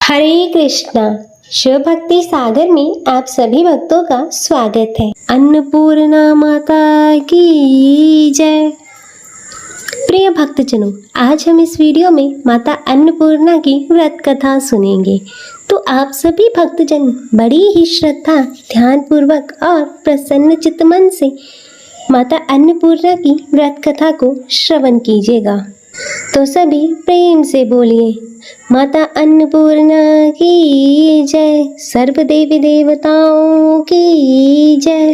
हरे कृष्णा। शिव भक्ति सागर में आप सभी भक्तों का स्वागत है। अन्नपूर्णा माता की जय। प्रिय भक्तजनों, आज हम इस वीडियो में माता अन्नपूर्णा की व्रत कथा सुनेंगे। तो आप सभी भक्तजन बड़ी ही श्रद्धा, ध्यान पूर्वक और प्रसन्न चित्त मन से माता अन्नपूर्णा की व्रत कथा को श्रवण कीजिएगा। तो सभी प्रेम से बोलिए, माता अन्नपूर्णा की जय, सर्व देवी देवताओं की जय।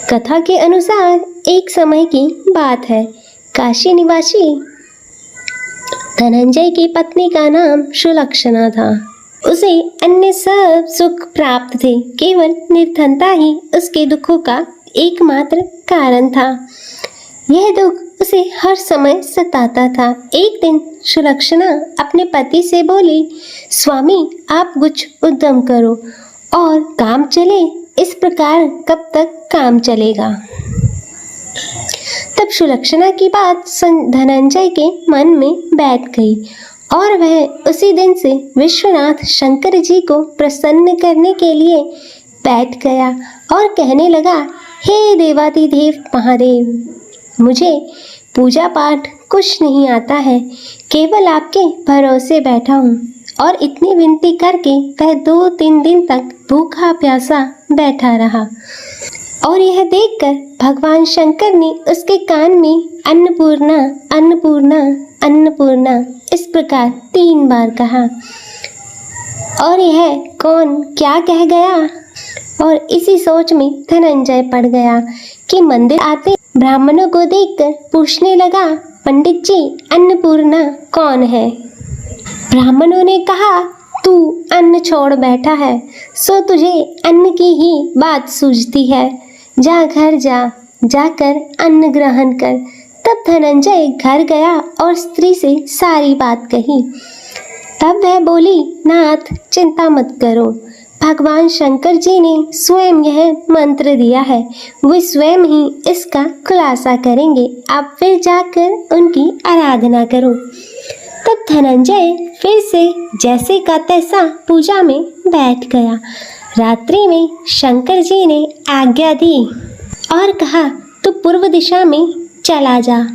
कथा के अनुसार एक समय की बात है। काशी निवासी धनंजय की पत्नी का नाम सुलक्षणा था। उसे अन्य सब सुख प्राप्त थे, केवल निर्धनता ही उसके दुखों का एकमात्र कारण था। यह दुख उसे हर समय सताता था। एक दिन सुलक्षणा अपने पति से बोली, स्वामी आप कुछ उद्यम करो और काम चले, इस प्रकार कब तक काम चलेगा। तब सुलक्षणा की बात धनंजय के मन में बैठ गई और वह उसी दिन से विश्वनाथ शंकर जी को प्रसन्न करने के लिए बैठ गया और कहने लगा, हे देवाधिदेव महादेव, मुझे पूजा पाठ कुछ नहीं आता है, केवल आपके भरोसे बैठा हूँ। और इतनी विनती करके वह 2-3 दिन तक भूखा प्यासा बैठा रहा। और यह देखकर भगवान शंकर ने उसके कान में अन्नपूर्णा अन्नपूर्णा अन्नपूर्णा इस प्रकार 3 बार कहा। और यह कौन क्या कह गया। और इसी सोच में धनंजय पड़ गया कि मंदिर आते ब्राह्मणों को देखकर पूछने लगा, पंडित जी अन्नपूर्णा कौन है। ब्राह्मणों ने कहा, तू अन्न छोड़ बैठा है, सो तुझे अन्न की ही बात सूझती है। जा घर जाकर अन्न ग्रहण कर। तब धनंजय घर गया और स्त्री से सारी बात कही। तब वह बोली, नाथ चिंता मत करो, भगवान शंकर जी ने स्वयं यह मंत्र दिया है, वे स्वयं ही इसका खुलासा करेंगे, आप फिर जाकर उनकी आराधना करो। तब धनंजय फिर से जैसे का तैसा पूजा में बैठ गया। रात्रि में शंकर जी ने आज्ञा दी और कहा, तू पूर्व दिशा में चला जा।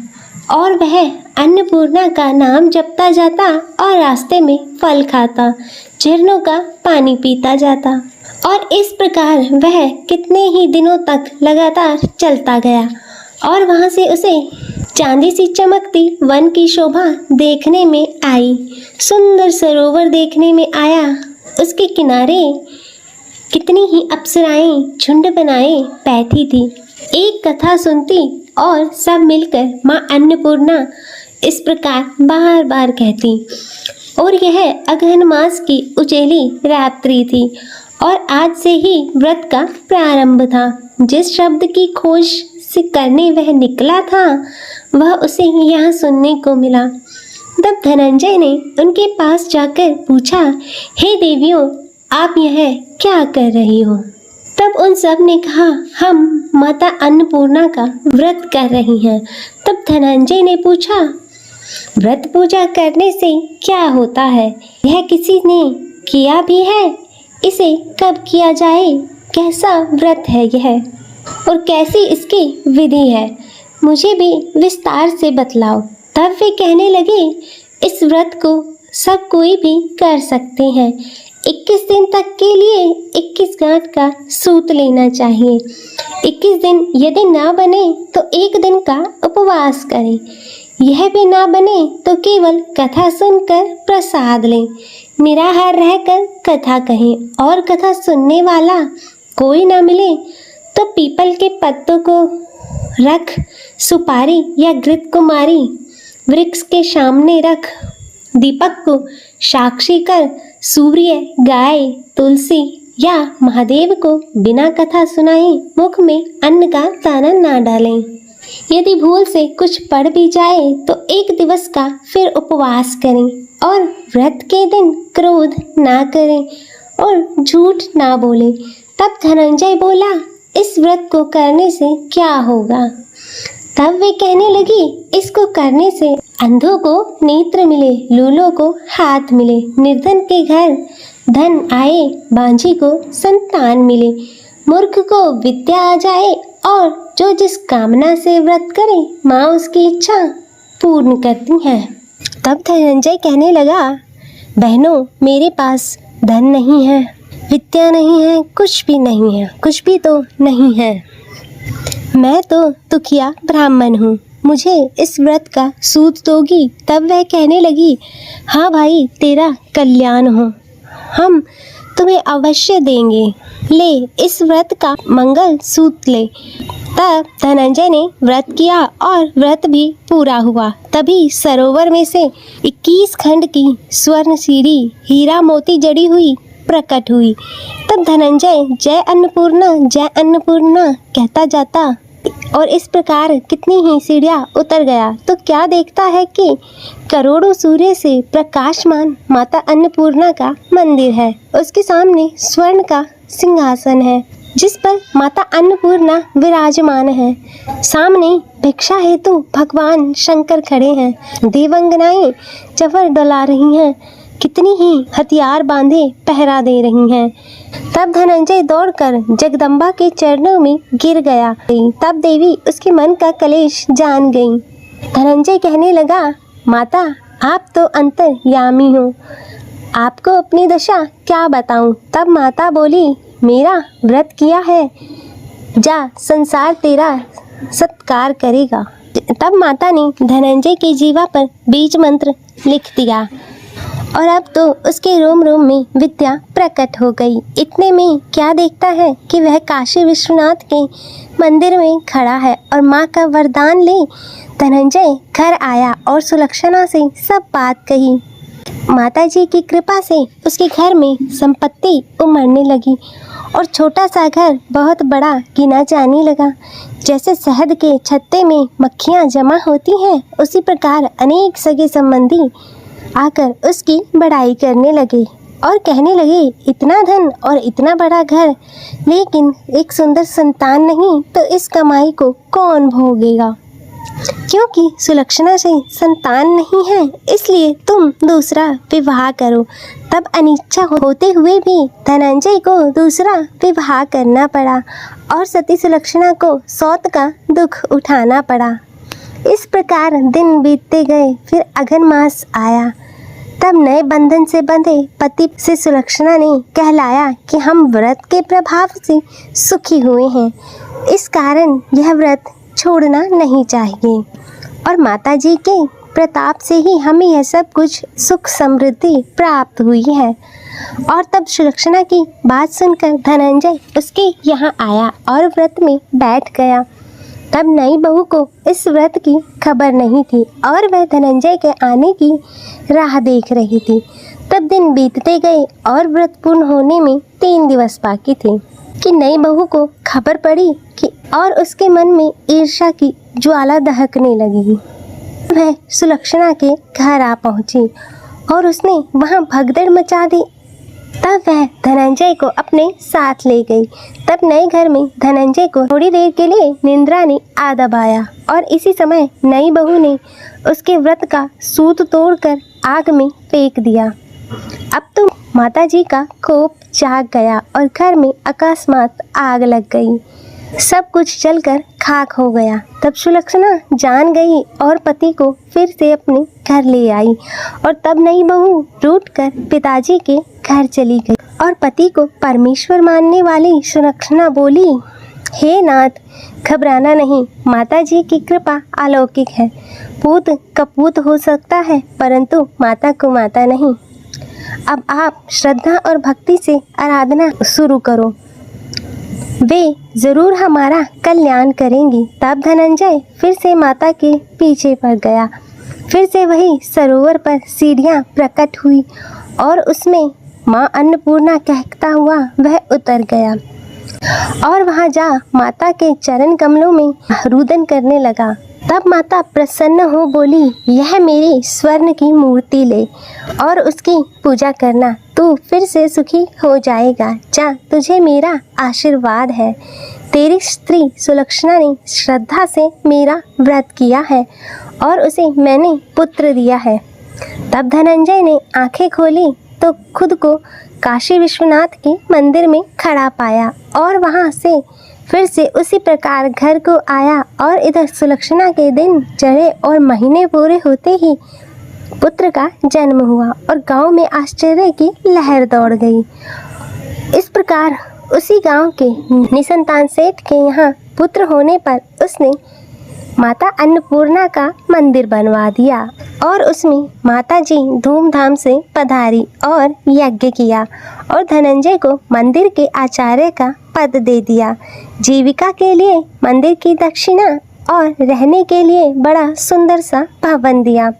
और वह अन्नपूर्णा का नाम जपता जाता और रास्ते में फल खाता, झरनों का पानी पीता जाता। और इस प्रकार वह कितने ही दिनों तक लगातार चलता गया। और वहाँ से उसे चांदी सी चमकती वन की शोभा देखने में आई। सुंदर सरोवर देखने में आया। उसके किनारे कितनी ही अप्सराएं झुंड बनाए बैठी थी। एक कथा सुनती और सब मिलकर माँ अन्नपूर्णा इस प्रकार बार बार कहती। और यह अगहन मास की उचेली रात्रि थी और आज से ही व्रत का प्रारंभ था। जिस शब्द की खोज से करने वह निकला था, वह उसे यहाँ सुनने को मिला। तब धनंजय ने उनके पास जाकर पूछा, हे देवियों, आप यह क्या कर रही हो। तब उन सब ने कहा, हम माता अन्नपूर्णा का व्रत कर रही हैं। तब धनंजय ने पूछा, व्रत पूजा करने से क्या होता है, यह किसी ने किया भी है, इसे कब किया जाए, कैसा व्रत है यह और कैसी इसकी विधि है, मुझे भी विस्तार से बतलाओ। तब वे कहने लगे, इस व्रत को सब कोई भी कर सकते हैं। 21 दिन तक के लिए 21 गांठ का सूत लेना चाहिए। 21 दिन यदि ना बने तो 1 दिन का उपवास करें। यह भी ना बने तो केवल कथा सुनकर प्रसाद लें। निराहार रहकर कथा कहें और कथा सुनने वाला कोई ना मिले तो पीपल के पत्तों को रख, सुपारी या घृत कुमारी वृक्ष के सामने रख, दीपक को साक्षी कर, सूर्य, गाय, तुलसी या महादेव को बिना कथा सुनाए मुख में अन्न का दाना ना डालें। यदि भूल से कुछ पड़ भी जाए तो 1 दिवस का फिर उपवास करें और व्रत के दिन क्रोध ना करें और झूठ ना बोलें। तब धनंजय बोला, इस व्रत को करने से क्या होगा। तब वे कहने लगी, इसको करने से अंधों को नेत्र मिले, लूलों को हाथ मिले, निर्धन के घर धन आए, बांझी को संतान मिले, मूर्ख को विद्या आ जाए और जो जिस कामना से व्रत करे माँ उसकी इच्छा पूर्ण करती है। तब धनंजय कहने लगा, बहनों मेरे पास धन नहीं है, विद्या नहीं है, कुछ भी नहीं है, कुछ भी तो नहीं है। मैं तो दुखिया ब्राह्मण हूँ, मुझे इस व्रत का सूद दोगी? तब वह कहने लगी, हाँ भाई तेरा कल्याण हो, हम तुम्हें अवश्य देंगे, ले इस व्रत का मंगल सूत्र ले। तब धनंजय ने व्रत किया और व्रत भी पूरा हुआ। तभी सरोवर में से 21 खंड की स्वर्ण सीढ़ी हीरा मोती जड़ी हुई प्रकट हुई। तब धनंजय जय अन्नपूर्णा कहता जाता और इस प्रकार कितनी ही सीढ़ियाँ उतर गया तो क्या देखता है कि करोड़ों सूर्य से प्रकाशमान माता अन्नपूर्णा का मंदिर है। उसके सामने स्वर्ण का सिंहासन है जिस पर माता अन्नपूर्णा विराजमान है। सामने भिक्षा हेतु भगवान शंकर खड़े हैं। देवंगनाएं जफर डला रही हैं, कितनी ही हथियार बांधे पहरा दे रही हैं। तब धनंजय दौड़कर जगदम्बा के चरणों में गिर गया। तब देवी उसके मन का कलेश जान गई। धनंजय कहने लगा, माता आप तो अंतर्यामी हो, आपको अपनी दशा क्या बताऊं? तब माता बोली, मेरा व्रत किया है, जा संसार तेरा सत्कार करेगा। तब माता ने धनंजय के जीवा पर बीज मंत्र लिख दिया और अब तो उसके रोम रोम में विद्या प्रकट हो गई। इतने में क्या देखता है कि वह काशी विश्वनाथ के मंदिर में खड़ा है और माँ का वरदान ले धनंजय घर आया और सुलक्षणा से सब बात कही। माताजी की कृपा से उसके घर में संपत्ति उमड़ने लगी और छोटा सा घर बहुत बड़ा गिना जाने लगा। जैसे शहद के छत्ते में मक्खियाँ जमा होती हैं, उसी प्रकार अनेक सगे संबंधी आकर उसकी बड़ाई करने लगे और कहने लगे, इतना धन और इतना बड़ा घर, लेकिन एक सुंदर संतान नहीं तो इस कमाई को कौन भोगेगा? क्योंकि सुलक्षणा से संतान नहीं है इसलिए तुम दूसरा विवाह करो। तब अनिच्छा होते हुए भी धनंजय को दूसरा विवाह करना पड़ा और सती सुलक्षणा को सौत का दुख उठाना पड़ा। इस प्रकार दिन बीतते गए। फिर अघन मास आया। तब नए बंधन से बंधे पति से सुलक्षणा ने कहलाया कि हम व्रत के प्रभाव से सुखी हुए हैं, इस कारण यह व्रत छोड़ना नहीं चाहिए और माताजी के प्रताप से ही हमें यह सब कुछ सुख समृद्धि प्राप्त हुई है। और तब सुलक्षणा की बात सुनकर धनंजय उसके यहाँ आया और व्रत में बैठ गया। तब नई बहू को इस व्रत की खबर नहीं थी और वह धनंजय के आने की राह देख रही थी। तब दिन बीतते गए और व्रत पूर्ण होने में 3 दिवस बाकी थे कि नई बहू को खबर पड़ी कि और उसके मन में ईर्ष्या की ज्वाला दहकने लगी। वह सुलक्षणा के घर आ पहुंची और उसने वहां भगदड़ मचा दी। तब वह धनंजय को अपने साथ ले गई। तब नए घर में धनंजय को थोड़ी देर के लिए निंद्रा ने आ दबाया और इसी समय नई बहू ने उसके व्रत का सूत तोड़कर आग में फेंक दिया। अब तो माताजी का कोप जाग गया और घर में अकस्मात आग लग गई। सब कुछ जलकर खाक हो गया। तब सुलक्षणा जान गई और पति को फिर से अपने घर ले आई और तब नई बहू रूठकर पिताजी के घर चली गई और पति को परमेश्वर मानने वाली सुलक्षणा बोली, हे नाथ, घबराना नहीं, माताजी की कृपा अलौकिक है। पूत कपूत हो सकता है परंतु माता को माता नहीं। अब आप श्रद्धा और भक्ति से आराधना शुरू करो, वे जरूर हमारा कल्याण करेंगी। तब धनंजय फिर से माता के पीछे पड़ गया। फिर से वही सरोवर पर सीढ़ियाँ प्रकट हुई और उसमें माँ अन्नपूर्णा कहता हुआ वह उतर गया और वहाँ जा माता के चरण कमलों में रुदन करने लगा। तब माता प्रसन्न हो बोली, यह मेरी स्वर्ण की मूर्ति ले और उसकी पूजा करना, तू फिर से सुखी हो जाएगा। जा, तुझे मेरा आशीर्वाद है, तेरी स्त्री सुलक्षणा ने श्रद्धा से मेरा व्रत किया है और उसे मैंने पुत्र दिया है। तब धनंजय ने आंखें खोली तो खुद को काशी विश्वनाथ के मंदिर में खड़ा पाया और वहां से फिर से उसी प्रकार घर को आया और इधर सुलक्षणा के दिन चढ़े और महीने पूरे होते ही पुत्र का जन्म हुआ और गांव में आश्चर्य की लहर दौड़ गई। इस प्रकार उसी गांव के निसंतान सेठ के यहाँ पुत्र होने पर उसने माता अन्नपूर्णा का मंदिर बनवा दिया और उसमें माता जी धूमधाम से पधारी और यज्ञ किया और धनंजय को मंदिर के आचार्य का पद दे दिया। जीविका के लिए मंदिर की दक्षिणा और रहने के लिए बड़ा सुंदर सा भवन दिया।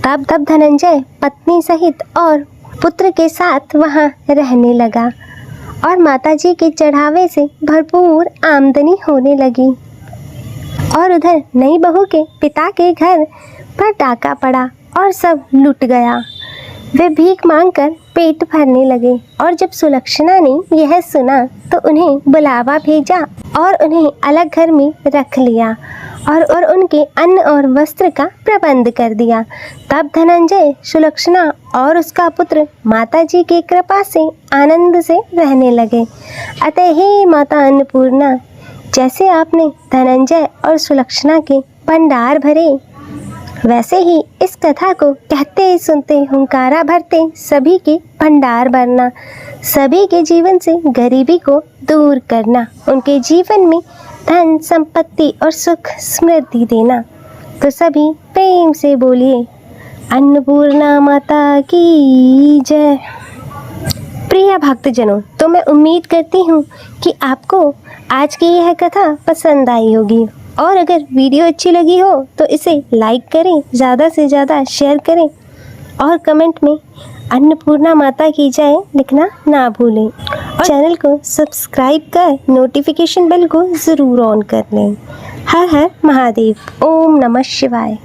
तब धनंजय पत्नी सहित और पुत्र के साथ वहाँ रहने लगा और माताजी के चढ़ावे से भरपूर आमदनी होने लगी। और उधर नई बहू के पिता के घर पर डाका पड़ा और सब लुट गया। वे भीख मांगकर पेट भरने लगे और जब सुलक्षणा ने यह सुना तो उन्हें बुलावा भेजा और उन्हें अलग घर में रख लिया और उनके अन्न और वस्त्र का प्रबंध कर दिया। तब धनंजय, सुलक्षणा और उसका पुत्र माताजी की कृपा से आनंद से रहने लगे। अतः हे माता अन्नपूर्णा, जैसे आपने धनंजय और सुलक्षणा के भंडार भरे, वैसे ही इस कथा को कहते सुनते हुंकारा भरते सभी के भंडार भरना, सभी के जीवन से गरीबी को दूर करना, उनके जीवन में धन संपत्ति और सुख समृद्धि देना। तो सभी प्रेम से बोलिए अन्नपूर्णा माता की जय। प्रिय भक्तजनों, तो मैं उम्मीद करती हूँ कि आपको आज की यह कथा पसंद आई होगी और अगर वीडियो अच्छी लगी हो तो इसे लाइक करें, ज़्यादा से ज़्यादा शेयर करें और कमेंट में अन्नपूर्णा माता की जय लिखना ना भूलें और चैनल को सब्सक्राइब कर नोटिफिकेशन बेल को ज़रूर ऑन कर लें। हर हर महादेव। ओम नमः शिवाय।